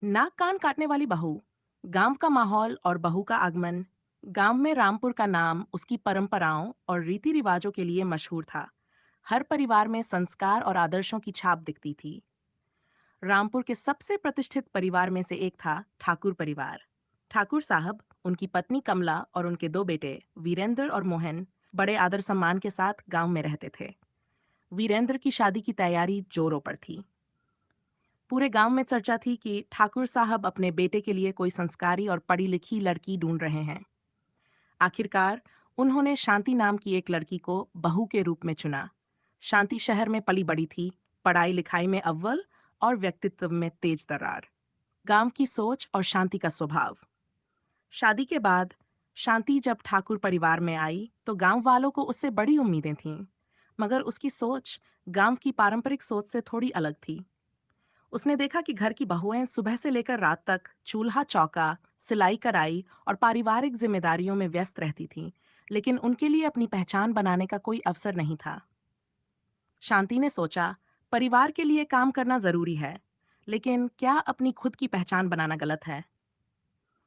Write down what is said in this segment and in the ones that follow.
नाक कान काटने वाली बहू। गांव का माहौल और बहू का आगमन। गांव में रामपुर का नाम उसकी परंपराओं और रीति रिवाजों के लिए मशहूर था। हर परिवार में संस्कार और आदर्शों की छाप दिखती थी। रामपुर के सबसे प्रतिष्ठित परिवार में से एक था ठाकुर परिवार। ठाकुर साहब, उनकी पत्नी कमला और उनके दो बेटे वीरेंद्र और मोहन बड़े आदर सम्मान के साथ गांव में रहते थे। वीरेंद्र की शादी की तैयारी जोरों पर थी। पूरे गांव में चर्चा थी कि ठाकुर साहब अपने बेटे के लिए कोई संस्कारी और पढ़ी लिखी लड़की ढूंढ रहे हैं। आखिरकार उन्होंने शांति नाम की एक लड़की को बहू के रूप में चुना। शांति शहर में पली बड़ी थी, पढ़ाई लिखाई में अव्वल और व्यक्तित्व में तेज तर्रार। गांव की सोच और शांति का स्वभाव। शादी के बाद शांति जब ठाकुर परिवार में आई तो गांव वालों को उससे बड़ी उम्मीदें थीं, मगर उसकी सोच गांव की पारंपरिक सोच से थोड़ी अलग थी। उसने देखा कि घर की बहुएं सुबह से लेकर रात तक चूल्हा चौका, सिलाई कढ़ाई और पारिवारिक जिम्मेदारियों में व्यस्त रहती थीं, लेकिन उनके लिए अपनी पहचान बनाने का कोई अवसर नहीं था। शांति ने सोचा, परिवार के लिए काम करना जरूरी है, लेकिन क्या अपनी खुद की पहचान बनाना गलत है?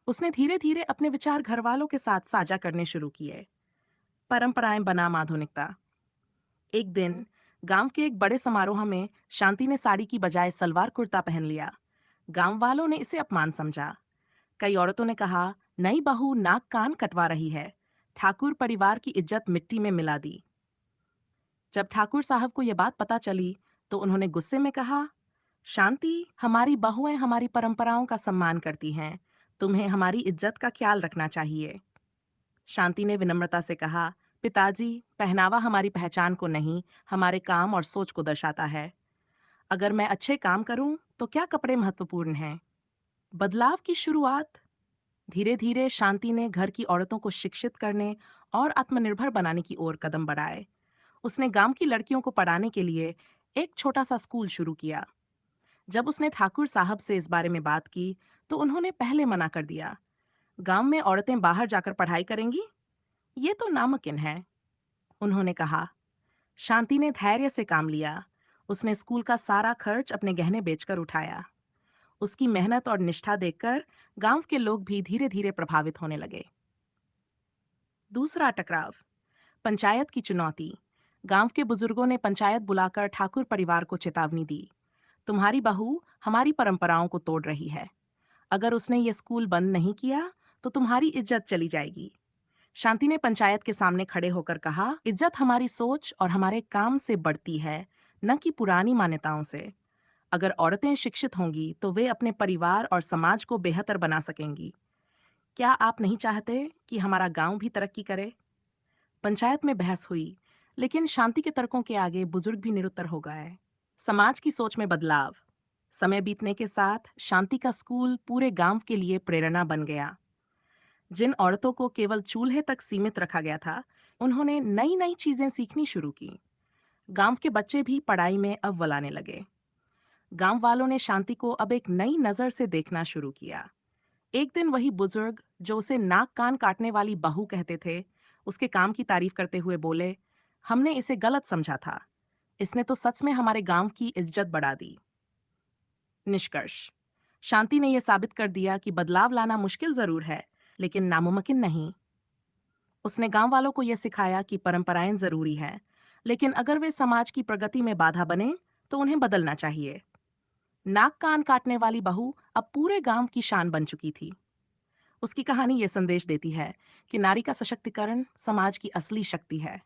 उसने धीरे धीरे अपने विचार घरवालों के साथ साझा करने शुरू किए। परंपराएं बनाम आधुनिकता। एक दिन गांव के एक बड़े समारोह में शांति ने साड़ी की बजाय सलवार कुर्ता पहन लिया। गांव वालों ने इसे अपमान समझा। कई औरतों ने कहा, नई बहू नाक कान कटवा रही है। ठाकुर परिवार की इज्जत मिट्टी में मिला दी। जब ठाकुर साहब को यह बात पता चली तो उन्होंने गुस्से में कहा, शांति, हमारी बहुएं हमारी परंपराओं का सम्मान करती हैं। तुम्हें हमारी इज्जत का ख्याल रखना चाहिए। शांति ने विनम्रता से कहा, पिताजी, पहनावा हमारी पहचान को नहीं, हमारे काम और सोच को दर्शाता है। अगर मैं अच्छे काम करूं तो क्या कपड़े महत्वपूर्ण हैं? बदलाव की शुरुआत। धीरे धीरे शांति ने घर की औरतों को शिक्षित करने और आत्मनिर्भर बनाने की ओर कदम बढ़ाए। उसने गांव की लड़कियों को पढ़ाने के लिए एक छोटा सा स्कूल शुरू किया। जब उसने ठाकुर साहब से इस बारे में बात की तो उन्होंने पहले मना कर दिया। गांव में औरतें बाहर जाकर पढ़ाई करेंगी, ये तो नामुमकिन है, उन्होंने कहा। शांति ने धैर्य से काम लिया। उसने स्कूल का सारा खर्च अपने गहने बेचकर उठाया। उसकी मेहनत और निष्ठा देखकर गांव के लोग भी धीरे धीरे प्रभावित होने लगे। दूसरा टकराव। पंचायत की चुनौती। गांव के बुजुर्गों ने पंचायत बुलाकर ठाकुर परिवार को चेतावनी दी, तुम्हारी बहू हमारी परंपराओं को तोड़ रही है। अगर उसने ये स्कूल बंद नहीं किया तो तुम्हारी इज्जत चली जाएगी। शांति ने पंचायत के सामने खड़े होकर कहा, इज्जत हमारी सोच और हमारे काम से बढ़ती है, न कि पुरानी मान्यताओं से। अगर औरतें शिक्षित होंगी तो वे अपने परिवार और समाज को बेहतर बना सकेंगी। क्या आप नहीं चाहते कि हमारा गांव भी तरक्की करे? पंचायत में बहस हुई, लेकिन शांति के तर्कों के आगे बुजुर्ग भी निरुत्तर हो गए। समाज की सोच में बदलाव। समय बीतने के साथ शांति का स्कूल पूरे गांव के लिए प्रेरणा बन गया। जिन औरतों को केवल चूल्हे तक सीमित रखा गया था, उन्होंने नई नई चीजें सीखनी शुरू की। गांव के बच्चे भी पढ़ाई में अव्वल आने लगे। गांव वालों ने शांति को अब एक नई नजर से देखना शुरू किया। एक दिन वही बुजुर्ग जो उसे नाक कान काटने वाली बहू कहते थे, उसके काम की तारीफ करते हुए बोले, हमने इसे गलत समझा था। इसने तो सच में हमारे गांव की इज्जत बढ़ा दी। निष्कर्ष। शांति ने यह साबित कर दिया कि बदलाव लाना मुश्किल जरूर है, लेकिन नामुमकिन नहीं। उसने गांव वालों को यह सिखाया कि परंपराएं जरूरी हैं, लेकिन अगर वे समाज की प्रगति में बाधा बने तो उन्हें बदलना चाहिए। नाक कान काटने वाली बहू अब पूरे गांव की शान बन चुकी थी। उसकी कहानी ये संदेश देती है कि नारी का सशक्तिकरण समाज की असली शक्ति है।